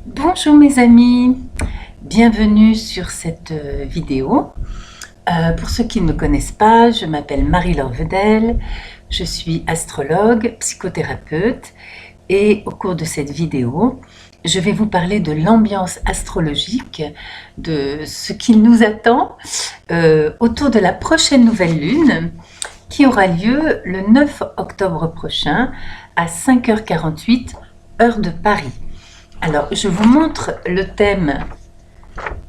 Bonjour mes amis, bienvenue sur cette vidéo. Pour ceux qui ne me connaissent pas, je m'appelle Marie-Laure Vedel, je suis astrologue, psychothérapeute et au cours de cette vidéo, je vais vous parler de l'ambiance astrologique, de ce qui nous attend autour de la prochaine nouvelle lune qui aura lieu le 9 octobre prochain à 5h48 heure de Paris. Alors, je vous montre le thème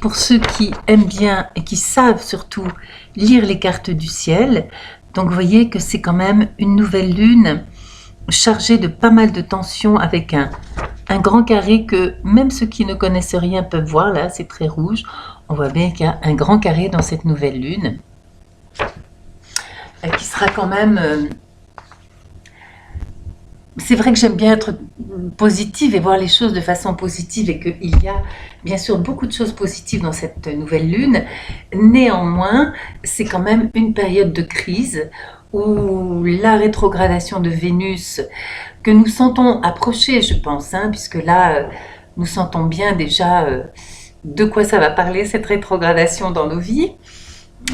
pour ceux qui aiment bien et qui savent surtout lire les cartes du ciel. Donc, vous voyez que c'est quand même une nouvelle lune chargée de pas mal de tensions avec un grand carré que même ceux qui ne connaissent rien peuvent voir. Là, c'est très rouge. On voit bien qu'il y a un grand carré dans cette nouvelle lune qui sera quand même... c'est vrai que j'aime bien être positive et voir les choses de façon positive et qu'il y a bien sûr beaucoup de choses positives dans cette nouvelle lune. Néanmoins, c'est quand même une période de crise où la rétrogradation de Vénus, que nous sentons approcher, je pense, puisque là, nous sentons bien déjà de quoi ça va parler, cette rétrogradation dans nos vies.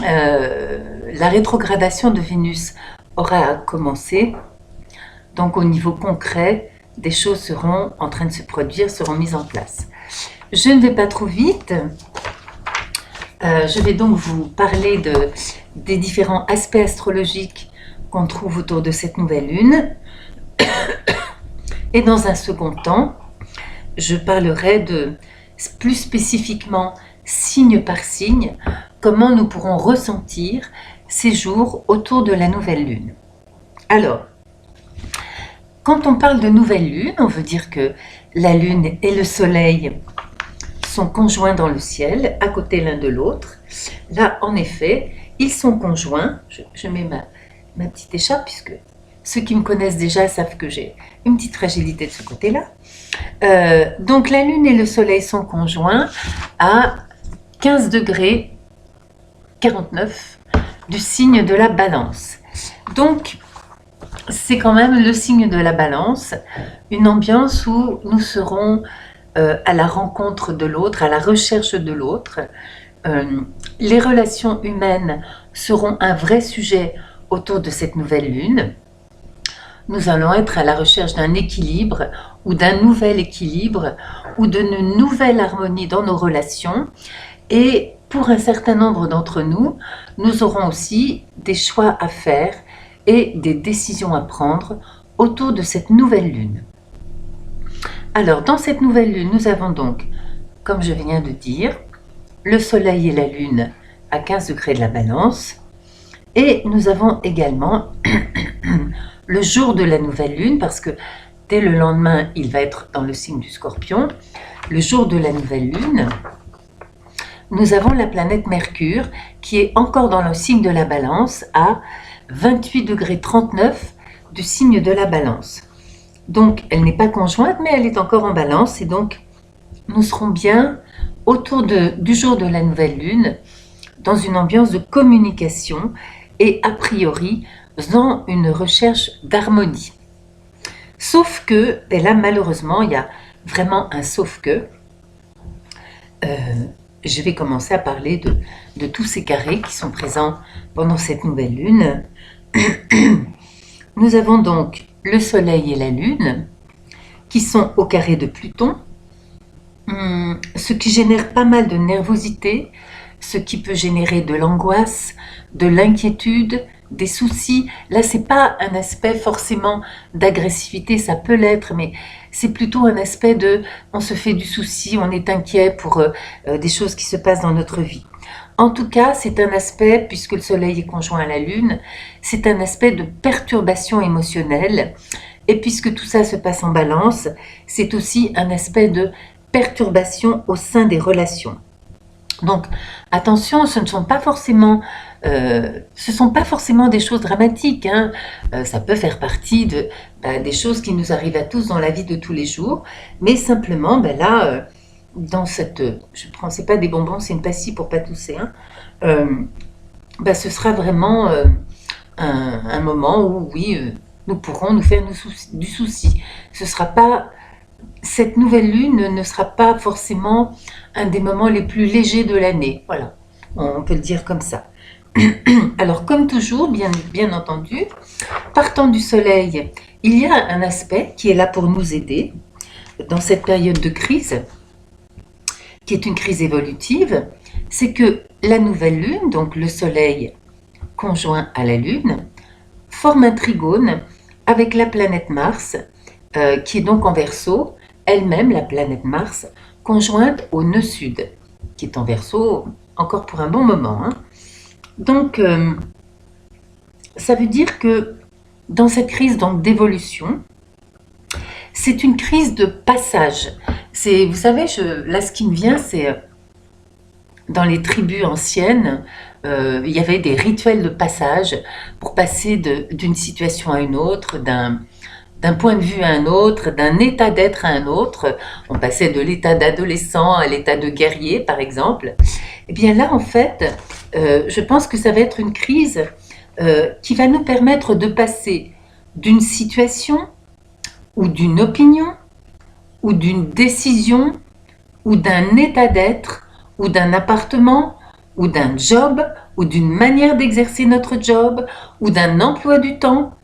La rétrogradation de Vénus aura commencé. Donc au niveau concret, des choses seront en train de se produire, seront mises en place. Je ne vais pas trop vite. Je vais donc vous parler des différents aspects astrologiques qu'on trouve autour de cette nouvelle lune. Et dans un second temps, je parlerai de plus spécifiquement, signe par signe, comment nous pourrons ressentir ces jours autour de la nouvelle lune. Alors, quand on parle de nouvelle lune, on veut dire que la lune et le soleil sont conjoints dans le ciel, à côté l'un de l'autre. Là, en effet, ils sont conjoints. Je mets ma petite écharpe, puisque ceux qui me connaissent déjà savent que j'ai une petite fragilité de ce côté-là. Donc la lune et le soleil sont conjoints à 15 degrés 49 du signe de la balance. Donc, c'est quand même le signe de la balance, une ambiance où nous serons à la rencontre de l'autre, à la recherche de l'autre. Les relations humaines seront un vrai sujet autour de cette nouvelle lune. Nous allons être à la recherche d'un équilibre ou d'un nouvel équilibre ou d'une nouvelle harmonie dans nos relations. Et pour un certain nombre d'entre nous, nous aurons aussi des choix à faire et des décisions à prendre autour de cette nouvelle lune. Alors, dans cette nouvelle lune, nous avons donc, comme je viens de dire, le soleil et la lune à 15 degrés de la balance, et nous avons également le jour de la nouvelle lune, parce que dès le lendemain, il va être dans le signe du Scorpion. Le jour de la nouvelle lune, nous avons la planète Mercure, qui est encore dans le signe de la balance, à 28 degrés 39 du signe de la balance. Donc, elle n'est pas conjointe, mais elle est encore en balance. Et donc, nous serons bien autour du jour de la nouvelle lune, dans une ambiance de communication et a priori, dans une recherche d'harmonie. Sauf que, et là, malheureusement, il y a vraiment un sauf que. Je vais commencer à parler de tous ces carrés qui sont présents pendant cette nouvelle lune. Nous avons donc le soleil et la lune qui sont au carré de Pluton, ce qui génère pas mal de nervosité, ce qui peut générer de l'angoisse, de l'inquiétude, des soucis. Là, c'est pas un aspect forcément d'agressivité, ça peut l'être, mais c'est plutôt un aspect de on se fait du souci, on est inquiet pour des choses qui se passent dans notre vie. En tout cas, c'est un aspect, puisque le soleil est conjoint à la lune, c'est un aspect de perturbation émotionnelle. Et puisque tout ça se passe en balance, c'est aussi un aspect de perturbation au sein des relations. Donc, attention, ce ne sont pas forcément des choses dramatiques. Ça peut faire partie des choses qui nous arrivent à tous dans la vie de tous les jours, mais simplement, là, dans cette... c'est pas des bonbons, c'est une pastille pour pas tousser. Ce sera vraiment un moment où, oui, nous pourrons nous faire du souci. Ce ne sera pas cette nouvelle lune ne sera pas forcément un des moments les plus légers de l'année. Voilà, on peut le dire comme ça. Alors, comme toujours, bien entendu, partant du soleil, il y a un aspect qui est là pour nous aider dans cette période de crise, qui est une crise évolutive, c'est que la nouvelle lune, donc le soleil conjoint à la lune, forme un trigone avec la planète Mars, qui est donc en Verseau, elle-même, la planète Mars, conjointe au nœud sud, qui est en Verseau encore pour un bon moment. Donc, ça veut dire que dans cette crise d'évolution, c'est une crise de passage. Vous savez, là, ce qui me vient, c'est dans les tribus anciennes, il y avait des rituels de passage pour passer d'une situation à une autre, d'un point de vue à un autre, d'un état d'être à un autre. On passait de l'état d'adolescent à l'état de guerrier, par exemple. Et bien là, en fait, je pense que ça va être une crise qui va nous permettre de passer d'une situation ou d'une opinion ou d'une décision ou d'un état d'être ou d'un appartement ou d'un job ou d'une manière d'exercer notre job ou d'un emploi du temps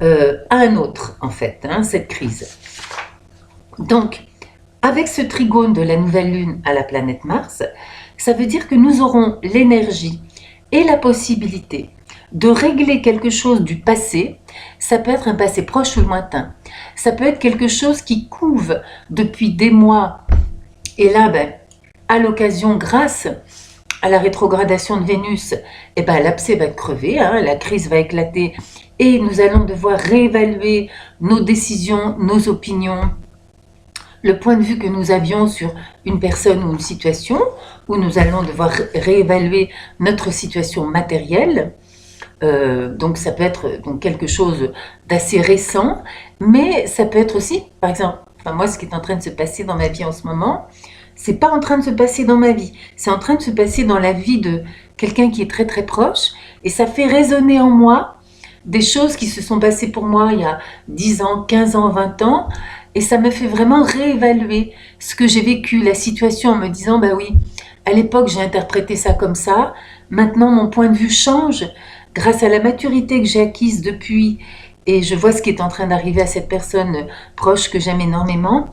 à un autre, en fait, cette crise. Donc, avec ce trigone de la nouvelle lune à la planète Mars, ça veut dire que nous aurons l'énergie et la possibilité de régler quelque chose du passé. Ça peut être un passé proche ou lointain. Ça peut être quelque chose qui couve depuis des mois. Et là, à l'occasion, grâce à la rétrogradation de Vénus, l'abcès va crever, la crise va éclater et nous allons devoir réévaluer nos décisions, nos opinions, le point de vue que nous avions sur une personne ou une situation, où nous allons devoir réévaluer notre situation matérielle. Donc ça peut être quelque chose d'assez récent, mais ça peut être aussi, par exemple, moi ce qui est en train de se passer dans ma vie en ce moment, c'est pas en train de se passer dans ma vie, c'est en train de se passer dans la vie de quelqu'un qui est très très proche, et ça fait résonner en moi des choses qui se sont passées pour moi il y a 10 ans, 15 ans, 20 ans, et ça me fait vraiment réévaluer ce que j'ai vécu, la situation, en me disant, oui, à l'époque j'ai interprété ça comme ça, maintenant mon point de vue change, grâce à la maturité que j'ai acquise depuis, et je vois ce qui est en train d'arriver à cette personne proche que j'aime énormément,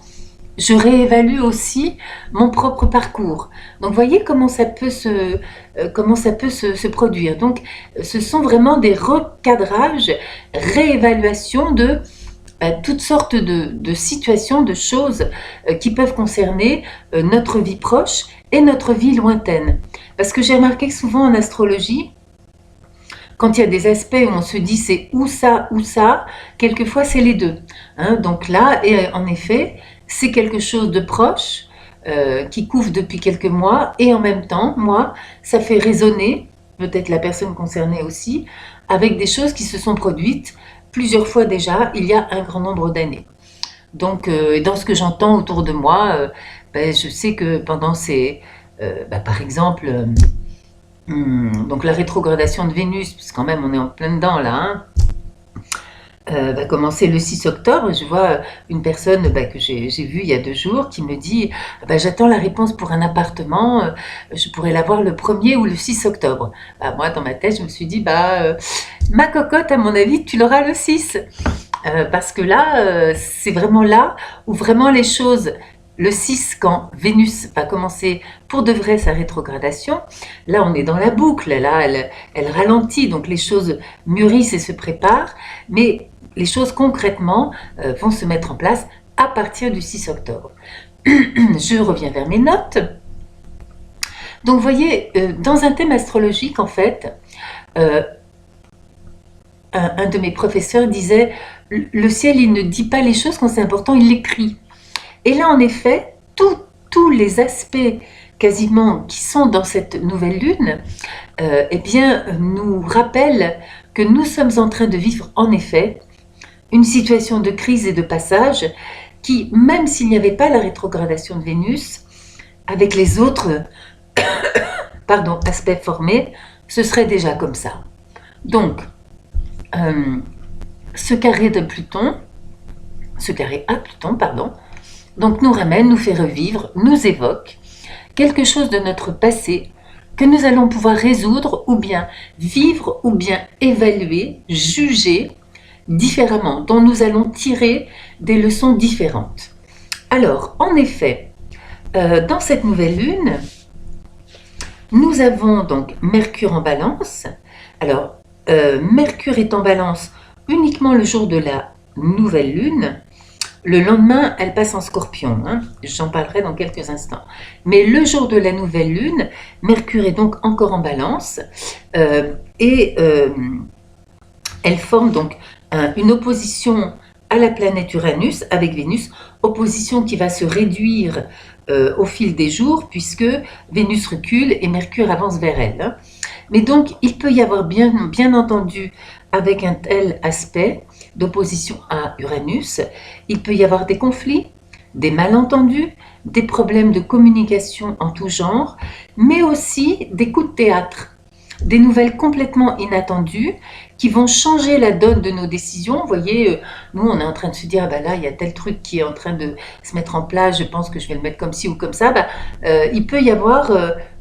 je réévalue aussi mon propre parcours. Donc, voyez comment ça peut se produire. Donc, ce sont vraiment des recadrages, réévaluations de toutes sortes de situations, de choses qui peuvent concerner notre vie proche et notre vie lointaine. Parce que j'ai remarqué que souvent en astrologie, quand il y a des aspects où on se dit c'est ou ça, quelquefois c'est les deux. Donc là, et en effet, c'est quelque chose de proche qui couvre depuis quelques mois, et en même temps, moi, ça fait résonner, peut-être la personne concernée aussi, avec des choses qui se sont produites plusieurs fois déjà, il y a un grand nombre d'années. Donc, dans ce que j'entends autour de moi, je sais que pendant ces... par exemple... donc la rétrogradation de Vénus, parce quand même on est en plein dedans là, va commencer le 6 octobre. Je vois une personne que j'ai vue il y a 2 jours qui me dit j'attends la réponse pour un appartement, je pourrais l'avoir le 1er ou le 6 octobre. Moi dans ma tête je me suis dit ma cocotte, à mon avis tu l'auras le 6, parce que là c'est vraiment là où vraiment les choses... Le 6, quand Vénus va commencer pour de vrai sa rétrogradation, là on est dans la boucle, là elle ralentit, donc les choses mûrissent et se préparent, mais les choses concrètement vont se mettre en place à partir du 6 octobre. Je reviens vers mes notes. Donc vous voyez, dans un thème astrologique en fait, un de mes professeurs disait « Le ciel il ne dit pas les choses quand c'est important, il l'écrit ». Et là, en effet, tous les aspects quasiment qui sont dans cette nouvelle lune, nous rappellent que nous sommes en train de vivre en effet une situation de crise et de passage qui, même s'il n'y avait pas la rétrogradation de Vénus, avec les autres aspects formés, ce serait déjà comme ça. Donc, ce carré à Pluton, Donc nous ramène, nous fait revivre, nous évoque quelque chose de notre passé que nous allons pouvoir résoudre ou bien vivre ou bien évaluer, juger différemment, dont nous allons tirer des leçons différentes. Alors, en effet, dans cette nouvelle lune, nous avons donc Mercure en balance. Alors, Mercure est en balance uniquement le jour de la nouvelle lune. Le lendemain, elle passe en Scorpion. J'en parlerai dans quelques instants. Mais le jour de la nouvelle lune, Mercure est donc encore en balance. Et elle forme donc une opposition à la planète Uranus avec Vénus, opposition qui va se réduire au fil des jours puisque Vénus recule et Mercure avance vers elle. Mais donc, il peut y avoir bien entendu, avec un tel aspect d'opposition à Uranus, il peut y avoir des conflits, des malentendus, des problèmes de communication en tout genre, mais aussi des coups de théâtre, des nouvelles complètement inattendues qui vont changer la donne de nos décisions. Vous voyez, nous, on est en train de se dire, bah là, il y a tel truc qui est en train de se mettre en place, je pense que je vais le mettre comme ci ou comme ça. Il peut y avoir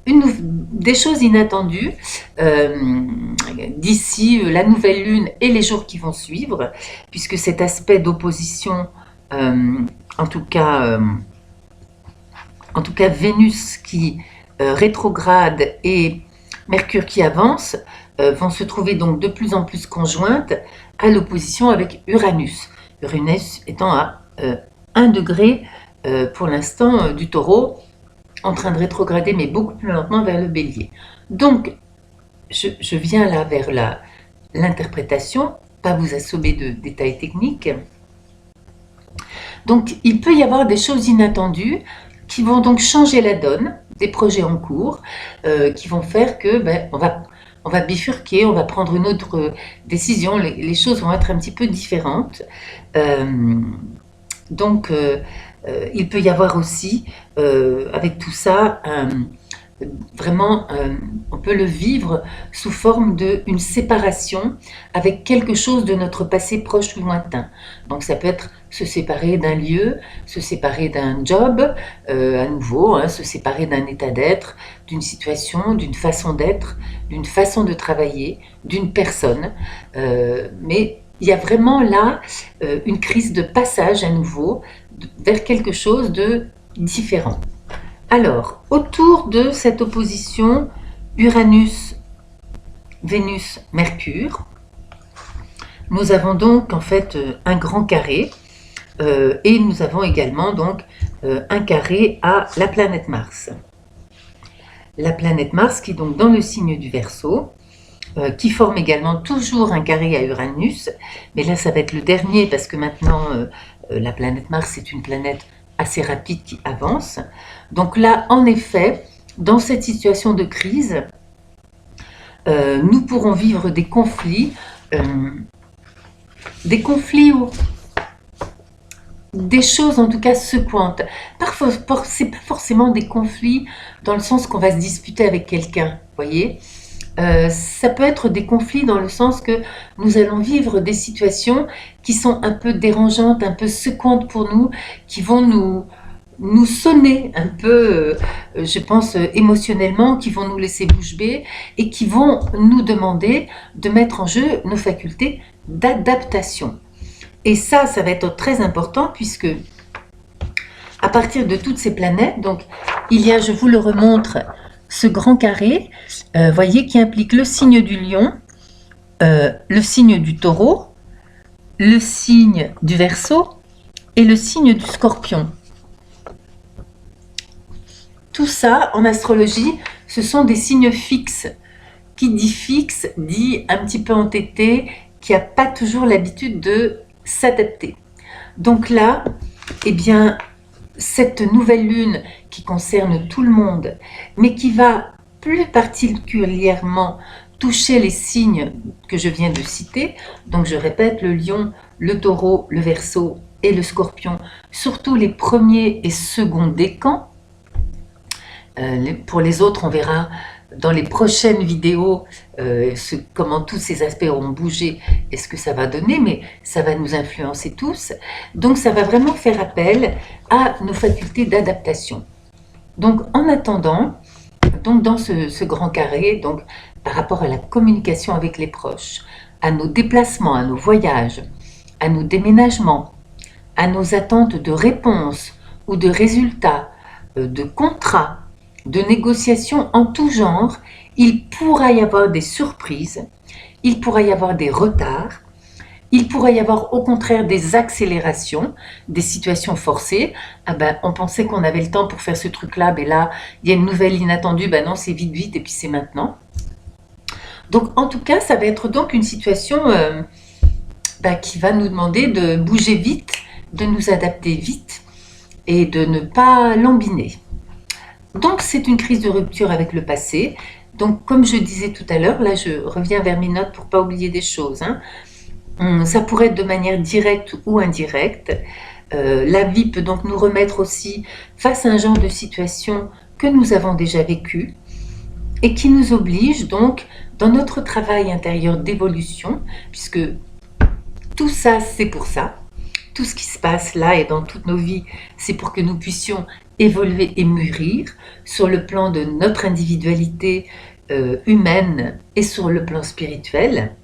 des choses inattendues d'ici la nouvelle lune et les jours qui vont suivre, puisque cet aspect d'opposition, en tout cas Vénus qui rétrograde et Mercure qui avance, vont se trouver donc de plus en plus conjointes à l'opposition avec Uranus. Uranus étant à 1 degré pour l'instant du Taureau, en train de rétrograder, mais beaucoup plus lentement vers le Bélier. Donc, je viens là vers l'interprétation, pas vous assommer de détails techniques. Donc, il peut y avoir des choses inattendues qui vont donc changer la donne, des projets en cours, qui vont faire que on va bifurquer, on va prendre une autre décision, les choses vont être un petit peu différentes. Donc, il peut y avoir aussi, avec tout ça, vraiment, on peut le vivre sous forme d'une séparation avec quelque chose de notre passé proche ou lointain. Donc ça peut être se séparer d'un lieu, se séparer d'un job, à nouveau, se séparer d'un état d'être, d'une situation, d'une façon d'être, d'une façon de travailler, d'une personne. Mais il y a vraiment là une crise de passage à nouveau vers quelque chose de différent. Alors, autour de cette opposition Uranus-Vénus-Mercure, nous avons donc en fait un grand carré et nous avons également donc un carré à la planète Mars. La planète Mars qui est donc dans le signe du Verseau, qui forme également toujours un carré à Uranus, mais là ça va être le dernier parce que maintenant la planète Mars est une planète assez rapide qui avance. Donc là, en effet, dans cette situation de crise, nous pourrons vivre des conflits ou des choses en tout cas secouantes. C'est pas forcément des conflits dans le sens qu'on va se disputer avec quelqu'un, voyez. Ça peut être des conflits dans le sens que nous allons vivre des situations qui sont un peu dérangeantes, un peu secouantes pour nous, qui vont nous sonner un peu, je pense, émotionnellement, qui vont nous laisser bouche bée et qui vont nous demander de mettre en jeu nos facultés d'adaptation. Et ça va être très important puisque à partir de toutes ces planètes, donc il y a, je vous le remontre, ce grand carré, voyez, qui implique le signe du Lion, le signe du Taureau, le signe du Verseau et le signe du Scorpion. Tout ça, en astrologie, ce sont des signes fixes. Qui dit fixe, dit un petit peu entêté, qui n'a pas toujours l'habitude de s'adapter. Donc là, eh bien, cette nouvelle lune qui concerne tout le monde, mais qui va plus particulièrement toucher les signes que je viens de citer, donc je répète, le Lion, le Taureau, le Verseau et le Scorpion, surtout les premiers et seconds décans. Pour les autres, on verra dans les prochaines vidéos comment tous ces aspects ont bougé et ce que ça va donner, mais ça va nous influencer tous. Donc ça va vraiment faire appel à nos facultés d'adaptation. Donc en attendant, donc dans ce grand carré, donc par rapport à la communication avec les proches, à nos déplacements, à nos voyages, à nos déménagements, à nos attentes de réponses ou de résultats, de contrats, de négociations en tout genre, il pourra y avoir des surprises, il pourra y avoir des retards, il pourrait y avoir au contraire des accélérations, des situations forcées. Ah ben, on pensait qu'on avait le temps pour faire ce truc-là, mais là, il y a une nouvelle inattendue, ben non, c'est vite, vite, et puis c'est maintenant. Donc, en tout cas, ça va être donc une situation qui va nous demander de bouger vite, de nous adapter vite et de ne pas lambiner. Donc, c'est une crise de rupture avec le passé. Donc, comme je disais tout à l'heure, là, je reviens vers mes notes pour ne pas oublier des choses. Ça pourrait être de manière directe ou indirecte. La vie peut donc nous remettre aussi face à un genre de situation que nous avons déjà vécu et qui nous oblige donc dans notre travail intérieur d'évolution, puisque tout ça c'est pour ça, tout ce qui se passe là et dans toutes nos vies, c'est pour que nous puissions évoluer et mûrir sur le plan de notre individualité humaine et sur le plan spirituel.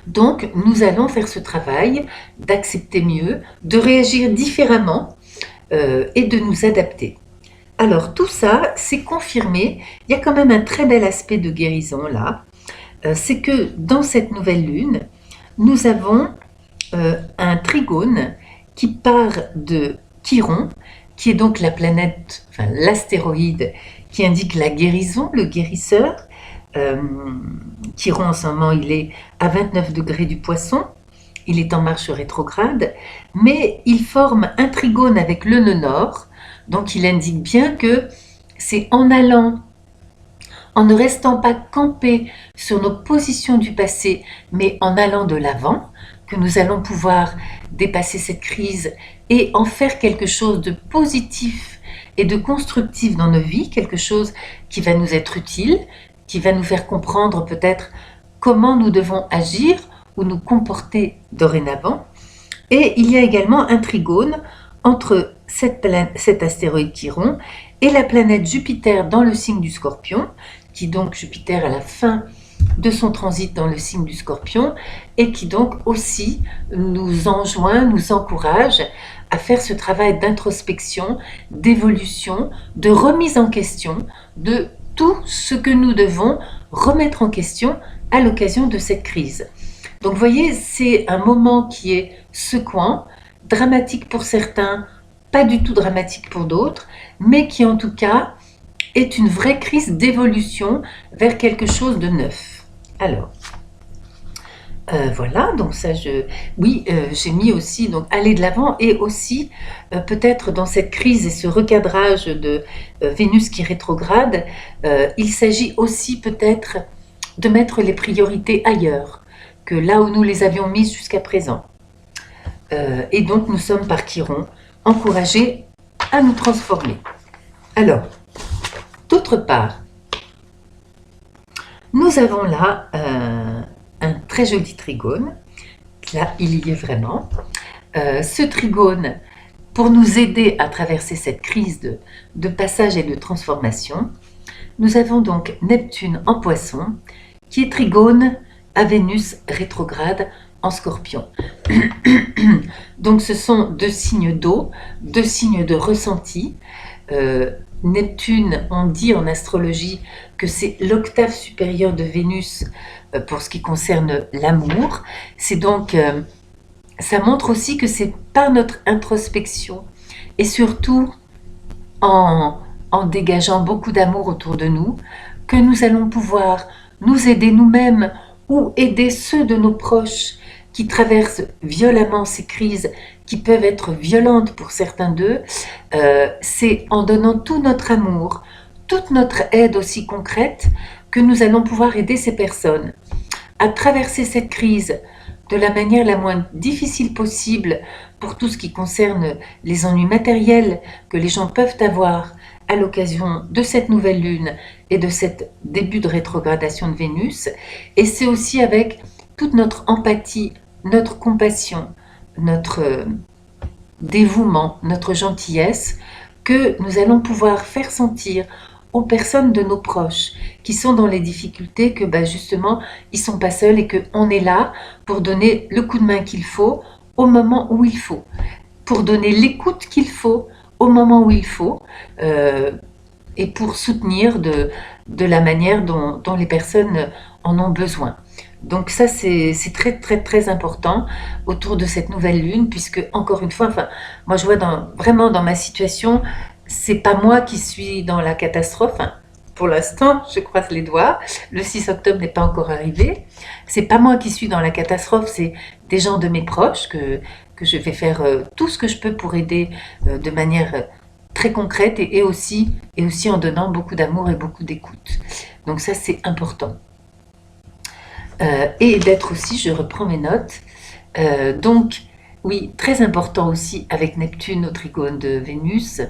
Donc, nous allons faire ce travail d'accepter mieux, de réagir différemment et de nous adapter. Alors, tout ça, c'est confirmé. Il y a quand même un très bel aspect de guérison là. C'est que dans cette nouvelle lune, nous avons un trigone qui part de Chiron, qui est donc la planète, enfin l'astéroïde qui indique la guérison, le guérisseur. Chiron en ce moment il est à 29 degrés du Poisson, il est en marche rétrograde, mais il forme un trigone avec le nœud nord, donc il indique bien que c'est en allant, en ne restant pas campé sur nos positions du passé, mais en allant de l'avant, que nous allons pouvoir dépasser cette crise et en faire quelque chose de positif et de constructif dans nos vies, quelque chose qui va nous être utile, qui va nous faire comprendre peut-être comment nous devons agir ou nous comporter dorénavant. Et il y a également un trigone entre cet astéroïde Chiron et la planète Jupiter dans le signe du Scorpion, qui donc Jupiter à la fin de son transit dans le signe du Scorpion et qui donc aussi nous enjoint, nous encourage à faire ce travail d'introspection, d'évolution, de remise en question de tout ce que nous devons remettre en question à l'occasion de cette crise. Donc vous voyez, c'est un moment qui est secouant, dramatique pour certains, pas du tout dramatique pour d'autres, mais qui en tout cas est une vraie crise d'évolution vers quelque chose de neuf. Alors, voilà, donc ça j'ai mis aussi donc aller de l'avant et aussi peut-être dans cette crise et ce recadrage de Vénus qui rétrograde, il s'agit aussi peut-être de mettre les priorités ailleurs que là où nous les avions mises jusqu'à présent. Et donc nous sommes par Chiron encouragés à nous transformer. Alors, d'autre part, nous avons là un très joli trigone. Là, il y est vraiment. Ce trigone, pour nous aider à traverser cette crise de passage et de transformation, nous avons donc Neptune en Poisson, qui est trigone à Vénus rétrograde en Scorpion. Donc ce sont deux signes d'eau, deux signes de ressenti. Neptune, on dit en astrologie que c'est l'octave supérieure de Vénus pour ce qui concerne l'amour. C'est donc, ça montre aussi que c'est par notre introspection et surtout en dégageant beaucoup d'amour autour de nous que nous allons pouvoir nous aider nous-mêmes ou aider ceux de nos proches qui traversent violemment ces crises qui peuvent être violentes pour certains d'eux. C'est en donnant tout notre amour, toute notre aide aussi concrète que nous allons pouvoir aider ces personnes à traverser cette crise de la manière la moins difficile possible pour tout ce qui concerne les ennuis matériels que les gens peuvent avoir à l'occasion de cette nouvelle lune et de cet début de rétrogradation de Vénus. Et c'est aussi avec toute notre empathie, notre compassion, notre dévouement, notre gentillesse, que nous allons pouvoir faire sentir aux personnes de nos proches qui sont dans les difficultés que justement ils sont pas seuls et qu'on est là pour donner le coup de main qu'il faut au moment où il faut, pour donner l'écoute qu'il faut au moment où il faut, et pour soutenir de la manière dont les personnes en ont besoin. Donc ça, c'est très très très important autour de cette nouvelle lune, puisque encore une fois, moi je vois vraiment dans ma situation, c'est pas moi qui suis dans la catastrophe, pour l'instant, je croise les doigts, le 6 octobre n'est pas encore arrivé, c'est pas moi qui suis dans la catastrophe, c'est des gens de mes proches que je vais faire tout ce que je peux pour aider de manière très concrète et aussi en donnant beaucoup d'amour et beaucoup d'écoute. Donc ça, c'est important. Et d'être aussi, je reprends mes notes, donc oui, très important aussi avec Neptune au trigone de Vénus,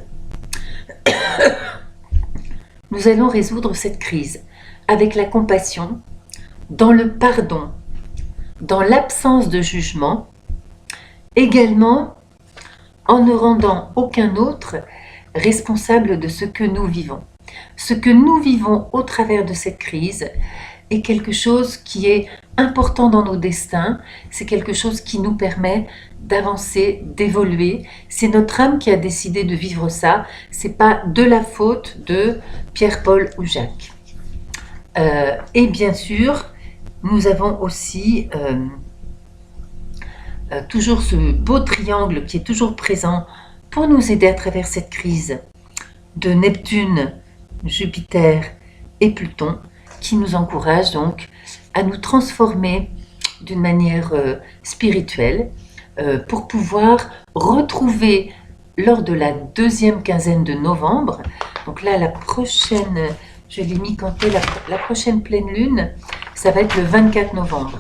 nous allons résoudre cette crise avec la compassion, dans le pardon, dans l'absence de jugement, également en ne rendant aucun autre responsable de ce que nous vivons. Ce que nous vivons au travers de cette crise est quelque chose qui est important dans nos destins, c'est quelque chose qui nous permet d'avancer, d'évoluer. C'est notre âme qui a décidé de vivre ça, c'est pas de la faute de Pierre, Paul ou Jacques. Et bien sûr, nous avons aussi toujours ce beau triangle qui est toujours présent pour nous aider à travers cette crise de Neptune, Jupiter et Pluton, qui nous encourage donc à nous transformer d'une manière spirituelle pour pouvoir retrouver lors de la deuxième quinzaine de novembre, donc là la prochaine, je l'ai mis quand est la prochaine pleine lune, ça va être le 24 novembre.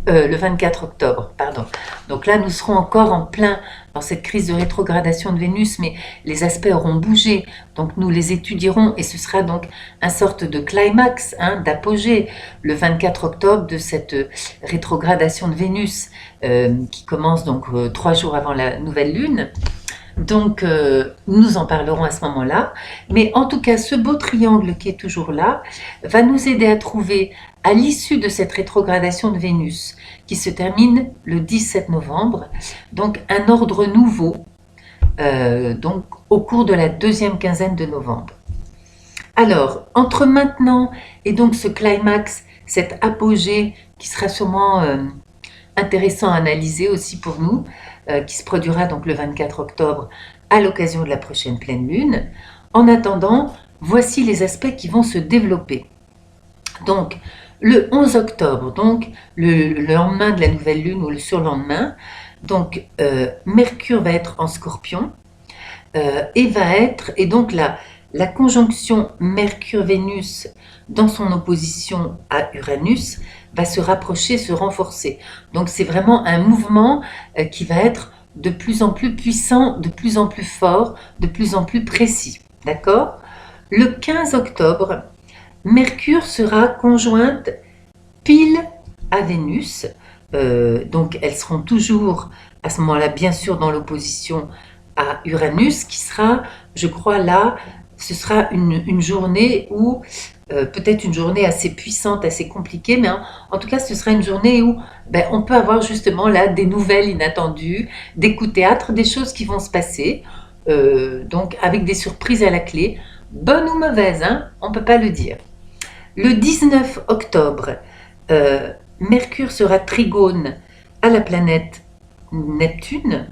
Le 24 octobre, pardon. Donc là, nous serons encore en plein dans cette crise de rétrogradation de Vénus, mais les aspects auront bougé. Donc nous les étudierons et ce sera donc une sorte de climax, d'apogée, le 24 octobre de cette rétrogradation de Vénus qui commence donc 3 jours avant la nouvelle lune. Donc nous en parlerons à ce moment-là, mais en tout cas ce beau triangle qui est toujours là va nous aider à trouver à l'issue de cette rétrogradation de Vénus qui se termine le 17 novembre, donc un ordre nouveau donc au cours de la deuxième quinzaine de novembre. Alors entre maintenant et donc ce climax, cet apogée qui sera sûrement intéressant à analyser aussi pour nous, qui se produira donc le 24 octobre à l'occasion de la prochaine pleine lune. En attendant, voici les aspects qui vont se développer. Donc, le 11 octobre, donc le lendemain de la nouvelle lune ou le surlendemain, donc Mercure va être en Scorpion et donc la conjonction Mercure-Vénus dans son opposition à Uranus va se rapprocher, se renforcer. Donc c'est vraiment un mouvement qui va être de plus en plus puissant, de plus en plus fort, de plus en plus précis. D'accord ? Le 15 octobre, Mercure sera conjointe pile à Vénus. Donc elles seront toujours à ce moment-là, bien sûr, dans l'opposition à Uranus, qui sera, je crois, là, ce sera une journée où peut-être une journée assez puissante, assez compliquée, mais en tout cas, ce sera une journée où on peut avoir justement là des nouvelles inattendues, des coups de théâtre, des choses qui vont se passer, donc avec des surprises à la clé, bonnes ou mauvaises, on ne peut pas le dire. Le 19 octobre, Mercure sera trigone à la planète Neptune.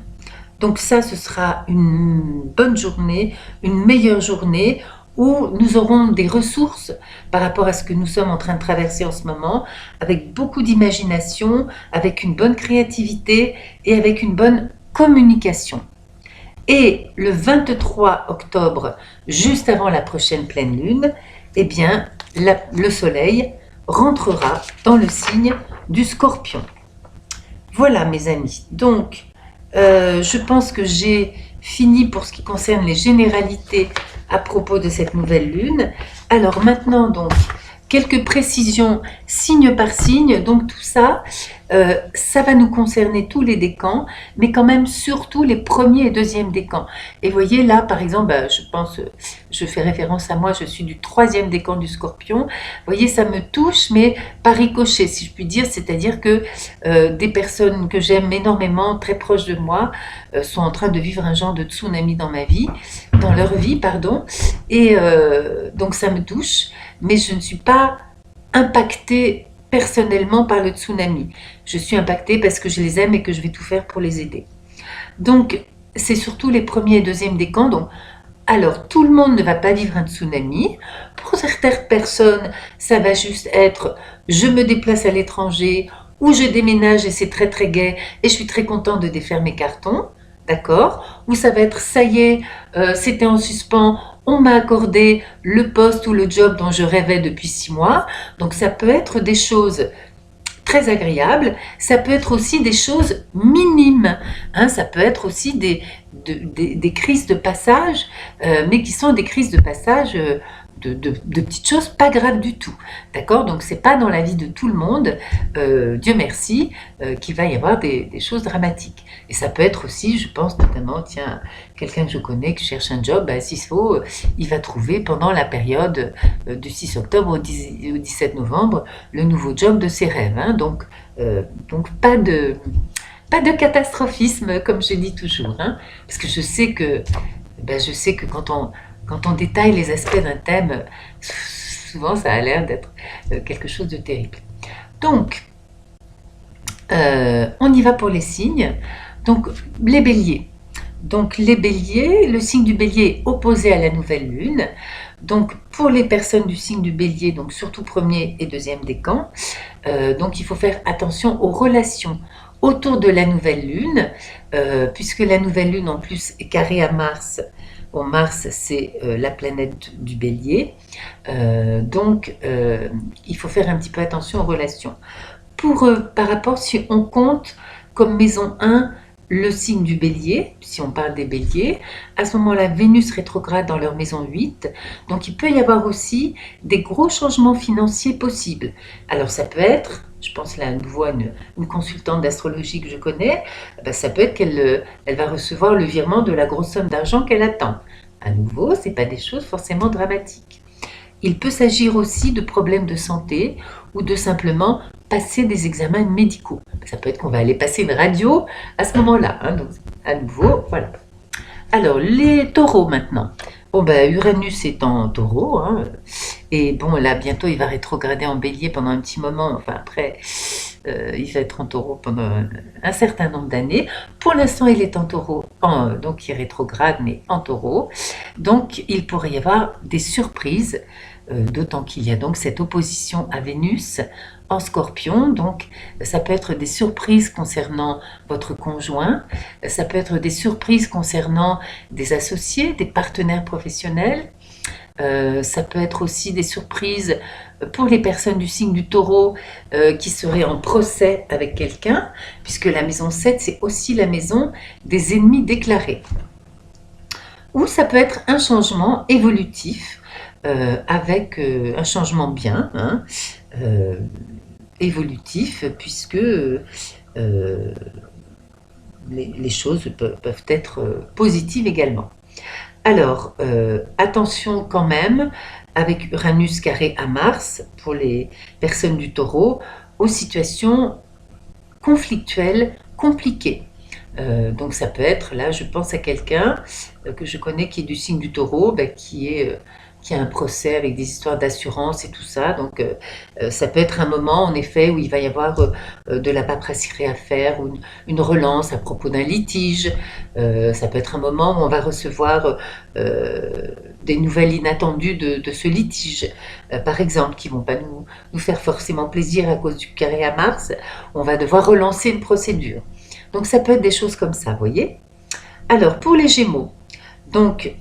Donc ça, ce sera une bonne journée, une meilleure journée où nous aurons des ressources par rapport à ce que nous sommes en train de traverser en ce moment, avec beaucoup d'imagination, avec une bonne créativité et avec une bonne communication. Et le 23 octobre, juste avant la prochaine pleine lune, eh bien, le soleil rentrera dans le signe du Scorpion. Voilà mes amis, donc je pense que j'ai fini pour ce qui concerne les généralités à propos de cette nouvelle lune. Alors maintenant, donc, quelques précisions signe par signe. Donc tout ça, ça va nous concerner tous les décans, mais quand même surtout les premiers et deuxièmes décans. Et vous voyez là, par exemple, je pense, je fais référence à moi, je suis du 3e décan du Scorpion. Vous voyez, ça me touche, mais par ricochet, si je puis dire. C'est-à-dire que des personnes que j'aime énormément, très proches de moi, sont en train de vivre un genre de tsunami dans ma vie, dans leur vie, pardon. Et donc ça me touche, mais je ne suis pas impactée personnellement par le tsunami. Je suis impactée parce que je les aime et que je vais tout faire pour les aider. Donc, c'est surtout les premiers et deuxièmes décans. Donc, alors, tout le monde ne va pas vivre un tsunami. Pour certaines personnes, ça va juste être « je me déplace à l'étranger » ou « je déménage et c'est très très gai et je suis très contente de défaire mes cartons ». D'accord? Ou ça va être « ça y est, c'était en suspens, on m'a accordé le poste ou le job dont je rêvais depuis 6 mois ». Donc ça peut être des choses très agréables, ça peut être aussi des choses minimes, hein, ça peut être aussi des crises de passage, mais qui sont des crises de passage de petites choses pas graves du tout, d'accord? Donc c'est pas dans la vie de tout le monde, Dieu merci, qu'il va y avoir des choses dramatiques. Et ça peut être aussi, je pense notamment, tiens, quelqu'un que je connais qui cherche un job, s'il faut, il va trouver pendant la période du 6 octobre au 17 novembre le nouveau job de ses rêves, hein. Donc pas de catastrophisme, comme je dis toujours, hein, parce que je sais que quand on détaille les aspects d'un thème, souvent ça a l'air d'être quelque chose de terrible. Donc, on y va pour les signes. Donc, les béliers. Donc, les béliers, le signe du bélier est opposé à la nouvelle lune. Donc, pour les personnes du signe du bélier, donc surtout premier et deuxième décan, donc il faut faire attention aux relations autour de la nouvelle lune, puisque la nouvelle lune en plus est carrée à Mars. Bon, Mars, c'est la planète du bélier, donc il faut faire un petit peu attention aux relations. Par rapport, si on compte comme maison 1 le signe du bélier, si on parle des béliers, à ce moment-là, Vénus rétrograde dans leur maison 8, donc il peut y avoir aussi des gros changements financiers possibles. Alors ça peut être, je pense là à nouveau à une consultante d'astrologie que je connais, ça peut être qu'elle va recevoir le virement de la grosse somme d'argent qu'elle attend. À nouveau, ce n'est pas des choses forcément dramatiques. Il peut s'agir aussi de problèmes de santé ou de simplement passer des examens médicaux. Ça peut être qu'on va aller passer une radio à ce moment-là, hein, donc à nouveau, voilà. Alors, les taureaux maintenant. Bon, Uranus est en taureau, hein, et bon, là, bientôt, il va rétrograder en bélier pendant un petit moment, enfin après, il va être en taureau pendant un certain nombre d'années. Pour l'instant, il est en taureau, donc il rétrograde, mais en taureau. Donc, il pourrait y avoir des surprises, d'autant qu'il y a donc cette opposition à Vénus en Scorpion, donc ça peut être des surprises concernant votre conjoint, ça peut être des surprises concernant des associés, des partenaires professionnels, ça peut être aussi des surprises pour les personnes du signe du taureau qui seraient en procès avec quelqu'un, puisque la maison 7, c'est aussi la maison des ennemis déclarés. Ou ça peut être un changement évolutif, avec un changement bien, hein, évolutif, puisque les choses peuvent être positives également. Alors, attention quand même, avec Uranus carré à Mars, pour les personnes du taureau, aux situations conflictuelles, compliquées. Donc ça peut être, là je pense à quelqu'un que je connais qui est du signe du taureau, qui a un procès avec des histoires d'assurance et tout ça. Donc ça peut être un moment en effet où il va y avoir de la paperasserie à faire, ou une relance à propos d'un litige. Ça peut être un moment où on va recevoir des nouvelles inattendues de ce litige, par exemple, qui ne vont pas nous faire forcément plaisir à cause du carré à Mars. On va devoir relancer une procédure. Donc ça peut être des choses comme ça, vous voyez. Alors pour les Gémeaux, donc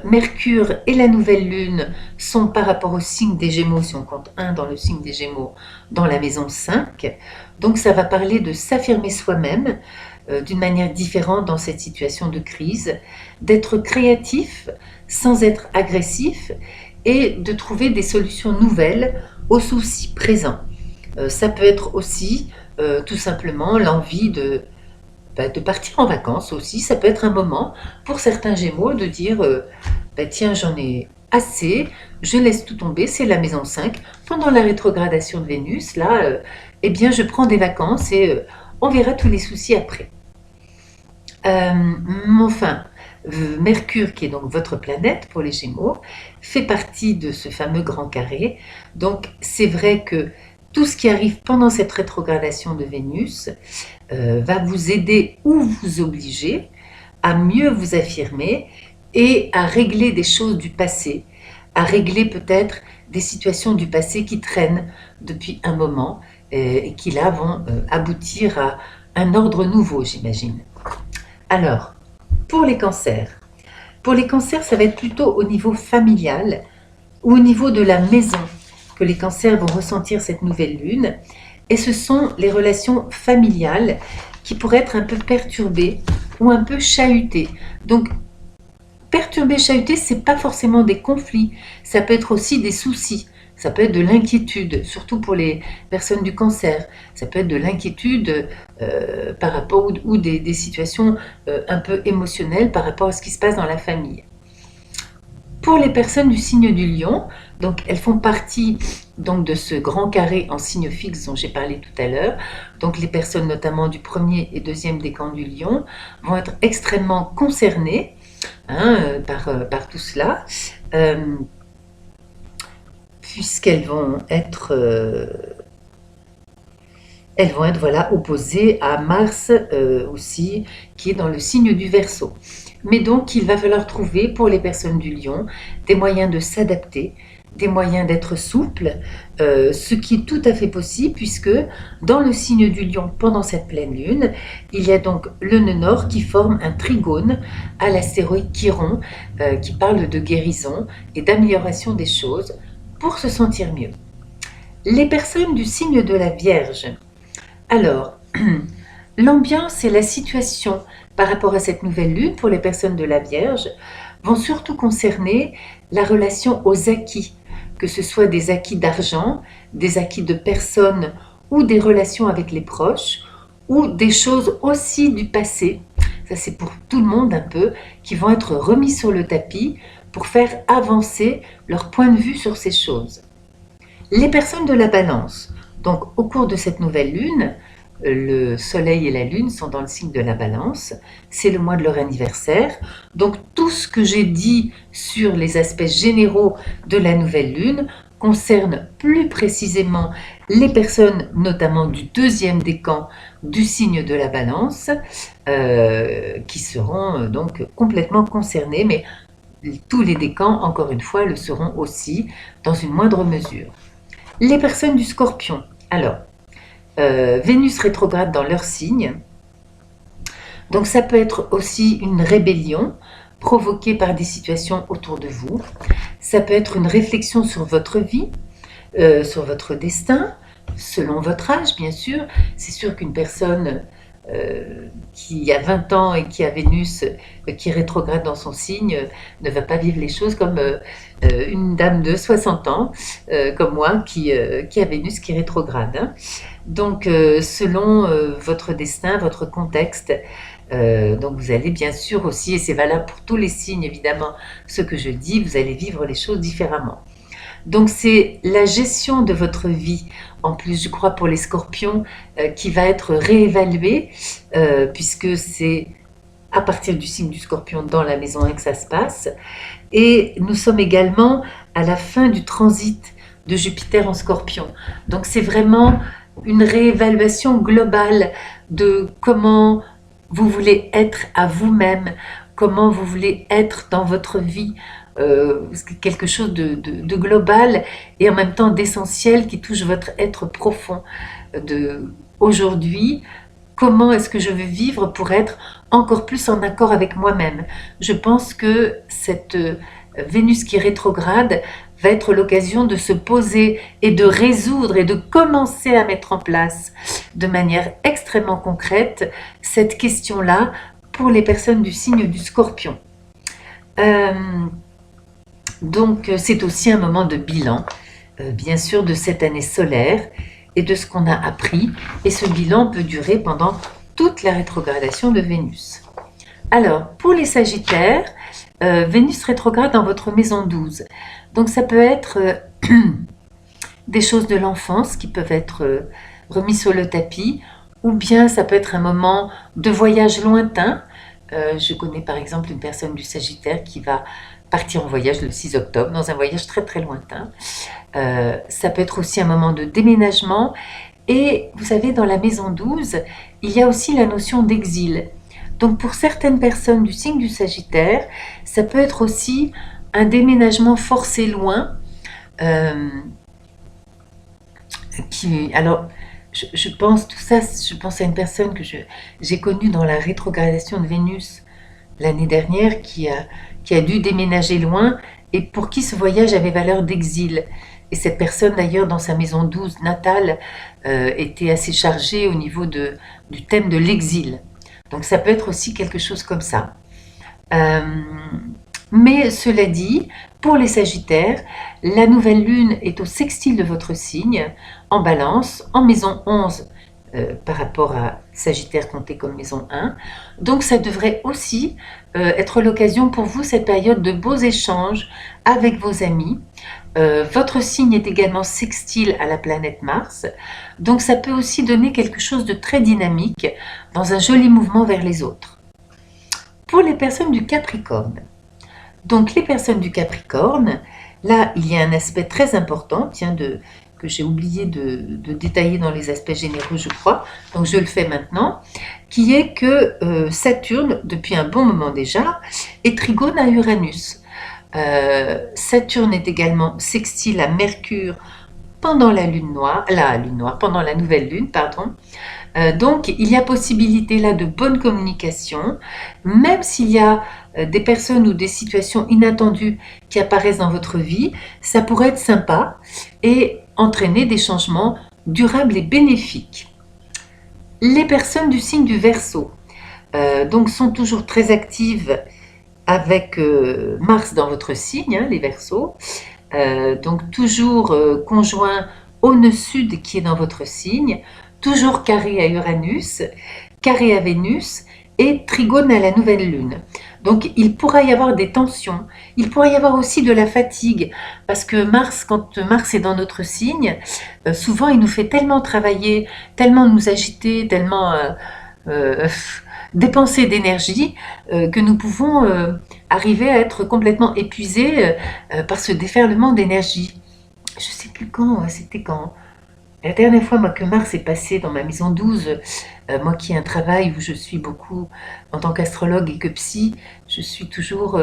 Mercure et la nouvelle lune sont par rapport au signe des Gémeaux, si on compte 1 dans le signe des Gémeaux, dans la maison 5. Donc ça va parler de s'affirmer soi-même, d'une manière différente dans cette situation de crise, d'être créatif sans être agressif et de trouver des solutions nouvelles aux soucis présents. Ça peut être aussi tout simplement l'envie de partir en vacances aussi. Ça peut être un moment pour certains Gémeaux de dire tiens, j'en ai assez, je laisse tout tomber, c'est la maison 5. Pendant la rétrogradation de Vénus, là, eh bien, je prends des vacances et on verra tous les soucis après. Enfin, Mercure, qui est donc votre planète pour les Gémeaux, fait partie de ce fameux grand carré. Donc, c'est vrai que tout ce qui arrive pendant cette rétrogradation de Vénus va vous aider ou vous obliger à mieux vous affirmer et à régler des choses du passé, à régler peut-être des situations du passé qui traînent depuis un moment et qui là vont aboutir à un ordre nouveau, j'imagine. Alors, pour les cancers, ça va être plutôt au niveau familial ou au niveau de la maison que les cancers vont ressentir cette nouvelle lune. Et ce sont les relations familiales qui pourraient être un peu perturbées ou un peu chahutées. Donc, perturber, chahuter, ce n'est pas forcément des conflits, ça peut être aussi des soucis. Ça peut être de l'inquiétude, surtout pour les personnes du cancer. Ça peut être de l'inquiétude par rapport ou des situations un peu émotionnelles par rapport à ce qui se passe dans la famille. Pour les personnes du signe du lion, donc elles font partie donc de ce grand carré en signe fixe dont j'ai parlé tout à l'heure. Donc les personnes notamment du premier et deuxième décan du lion vont être extrêmement concernées par tout cela. Puisqu'elles vont être, voilà, opposées à Mars aussi, qui est dans le signe du Verseau. Mais donc, il va falloir trouver pour les personnes du Lion des moyens de s'adapter, des moyens d'être souple, ce qui est tout à fait possible puisque dans le signe du Lion, pendant cette pleine lune, il y a donc le nœud nord qui forme un trigone à l'astéroïde Chiron qui parle de guérison et d'amélioration des choses pour se sentir mieux. Les personnes du signe de la Vierge. Alors, l'ambiance et la situation par rapport à cette nouvelle lune pour les personnes de la Vierge vont surtout concerner la relation aux acquis, que ce soit des acquis d'argent, des acquis de personnes ou des relations avec les proches, ou des choses aussi du passé, ça c'est pour tout le monde un peu, qui vont être remis sur le tapis pour faire avancer leur point de vue sur ces choses. Les personnes de la Balance, donc au cours de cette nouvelle lune, le soleil et la lune sont dans le signe de la Balance, c'est le mois de leur anniversaire, donc tout ce que j'ai dit sur les aspects généraux de la nouvelle lune concerne plus précisément les personnes notamment du deuxième décan du signe de la Balance qui seront donc complètement concernées, mais tous les décans, encore une fois, le seront aussi dans une moindre mesure. Les personnes du Scorpion, alors Vénus rétrograde dans leur signe, donc ça peut être aussi une rébellion provoquée par des situations autour de vous, ça peut être une réflexion sur votre vie, sur votre destin, selon votre âge bien sûr. C'est sûr qu'une personne qui a 20 ans et qui a Vénus qui rétrograde dans son signe ne va pas vivre les choses comme une dame de 60 ans comme moi qui a Vénus qui rétrograde. Hein. Donc selon votre destin, votre contexte, donc vous allez bien sûr aussi, et c'est valable pour tous les signes évidemment, ce que je dis, vous allez vivre les choses différemment. Donc c'est la gestion de votre vie, en plus je crois pour les scorpions, qui va être réévaluée, puisque c'est à partir du signe du scorpion dans la maison 1 que ça se passe. Et nous sommes également à la fin du transit de Jupiter en scorpion. Donc c'est vraiment une réévaluation globale de comment vous voulez être à vous-même, comment vous voulez être dans votre vie, quelque chose de global et en même temps d'essentiel qui touche votre être profond de aujourd'hui. Comment est-ce que je veux vivre pour être encore plus en accord avec moi-même? Je pense que cette Vénus qui rétrograde va être l'occasion de se poser et de résoudre et de commencer à mettre en place de manière extrêmement concrète cette question-là pour les personnes du signe du Scorpion. Donc c'est aussi un moment de bilan, bien sûr, de cette année solaire et de ce qu'on a appris. Et ce bilan peut durer pendant toute la rétrogradation de Vénus. Alors, pour les Sagittaires, Vénus rétrograde dans votre maison 12. Donc ça peut être des choses de l'enfance qui peuvent être remises sur le tapis, ou bien ça peut être un moment de voyage lointain. Je connais par exemple une personne du Sagittaire qui va partir en voyage le 6 octobre, dans un voyage très très lointain. Ça peut être aussi un moment de déménagement. Et vous savez, dans la maison 12, il y a aussi la notion d'exil. Donc pour certaines personnes du signe du Sagittaire, ça peut être aussi un déménagement forcé loin. Alors, je pense tout ça, je pense à une personne que j'ai connue dans la rétrogradation de Vénus l'année dernière qui a dû déménager loin et pour qui ce voyage avait valeur d'exil. Et cette personne d'ailleurs dans sa maison 12 natale était assez chargée au niveau du thème de l'exil. Donc ça peut être aussi quelque chose comme ça. Mais cela dit, pour les Sagittaires, la nouvelle lune est au sextile de votre signe, en Balance, en maison 11 par rapport à Sagittaire compté comme maison 1. Donc ça devrait aussi être l'occasion pour vous, cette période, de beaux échanges avec vos amis. Votre signe est également sextile à la planète Mars, donc ça peut aussi donner quelque chose de très dynamique dans un joli mouvement vers les autres. Pour les personnes du Capricorne, donc les personnes du Capricorne, là il y a un aspect très important, que j'ai oublié de détailler dans les aspects généraux je crois, donc je le fais maintenant, qui est que Saturne, depuis un bon moment déjà, est trigone à Uranus. Saturne est également sextile à Mercure pendant la pendant la nouvelle lune, pardon. Donc il y a possibilité là de bonne communication, même s'il y a des personnes ou des situations inattendues qui apparaissent dans votre vie, ça pourrait être sympa et entraîner des changements durables et bénéfiques. Les personnes du signe du Verseau donc sont toujours très actives avec Mars dans votre signe, les Verseaux, donc toujours conjoint au nœud sud qui est dans votre signe, toujours carré à Uranus, carré à Vénus et trigone à la nouvelle lune. Donc il pourra y avoir des tensions, il pourra y avoir aussi de la fatigue, parce que Mars, quand Mars est dans notre signe, souvent il nous fait tellement travailler, tellement nous agiter, tellement dépenser d'énergie que nous pouvons arriver à être complètement épuisés par ce déferlement d'énergie. Je ne sais plus quand, c'était quand. La dernière fois moi, que Mars est passé dans ma maison 12, moi qui ai un travail où je suis beaucoup en tant qu'astrologue et que psy, je suis toujours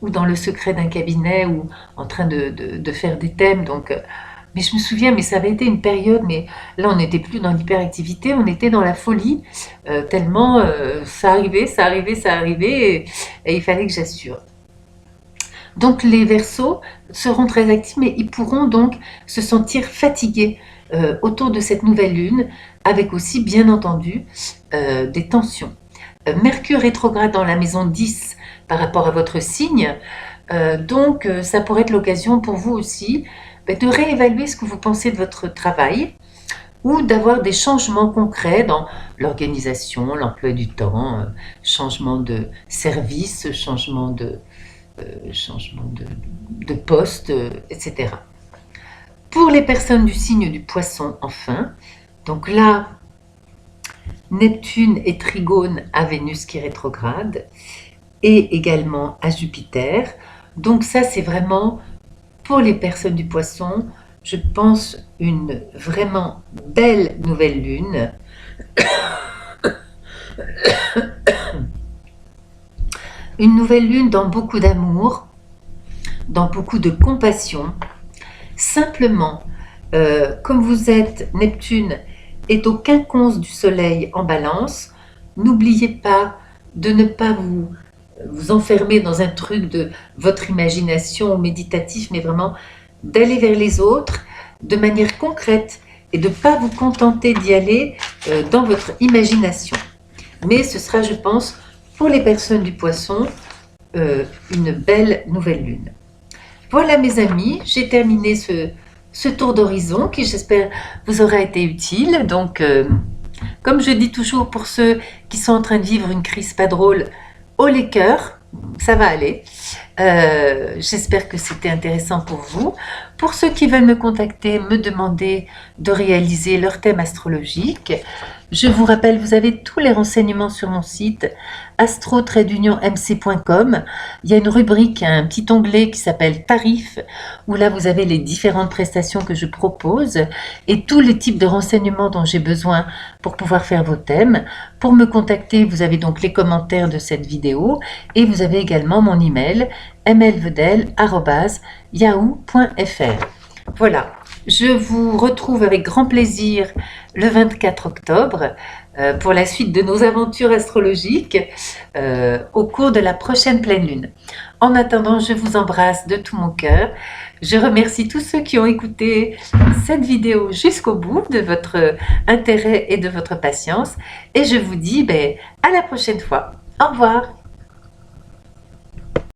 ou dans le secret d'un cabinet ou en train de faire des thèmes. Donc, mais je me souviens, mais ça avait été une période, mais là on n'était plus dans l'hyperactivité, on était dans la folie, tellement ça arrivait, et il fallait que j'assure. Donc les Verseaux seront très actifs, mais ils pourront donc se sentir fatigués autour de cette nouvelle lune, avec aussi bien entendu des tensions. Mercure rétrograde dans la maison 10 par rapport à votre signe, donc ça pourrait être l'occasion pour vous aussi de réévaluer ce que vous pensez de votre travail ou d'avoir des changements concrets dans l'organisation, l'emploi du temps, changement de service, changement de poste, etc. Pour les personnes du signe du Poisson, enfin, donc là, Neptune est trigone à Vénus qui rétrograde et également à Jupiter. Donc ça, c'est vraiment, pour les personnes du Poisson, je pense une vraiment belle nouvelle lune. Une nouvelle lune dans beaucoup d'amour, dans beaucoup de compassion. Simplement, comme vous êtes, Neptune est au quinconce du Soleil en Balance, n'oubliez pas de ne pas vous enfermer dans un truc de votre imagination méditatif, mais vraiment d'aller vers les autres de manière concrète et de ne pas vous contenter d'y aller dans votre imagination. Mais ce sera, je pense, pour les personnes du Poisson, une belle nouvelle lune. Voilà mes amis, j'ai terminé ce tour d'horizon qui, j'espère, vous aura été utile. Donc, comme je dis toujours pour ceux qui sont en train de vivre une crise pas drôle, haut les cœurs, ça va aller. J'espère que c'était intéressant pour vous. Pour ceux qui veulent me contacter, me demander de réaliser leur thème astrologique, je vous rappelle, vous avez tous les renseignements sur mon site astro-mc.com. Il y a une rubrique, un petit onglet qui s'appelle Tarifs, où là vous avez les différentes prestations que je propose et tous les types de renseignements dont j'ai besoin pour pouvoir faire vos thèmes. Pour me contacter, vous avez donc les commentaires de cette vidéo et vous avez également mon email mlvedel@yahoo.fr. Voilà, je vous retrouve avec grand plaisir le 24 octobre pour la suite de nos aventures astrologiques au cours de la prochaine pleine lune. En attendant, je vous embrasse de tout mon cœur. Je remercie tous ceux qui ont écouté cette vidéo jusqu'au bout, de votre intérêt et de votre patience. Et je vous dis à la prochaine fois. Au revoir.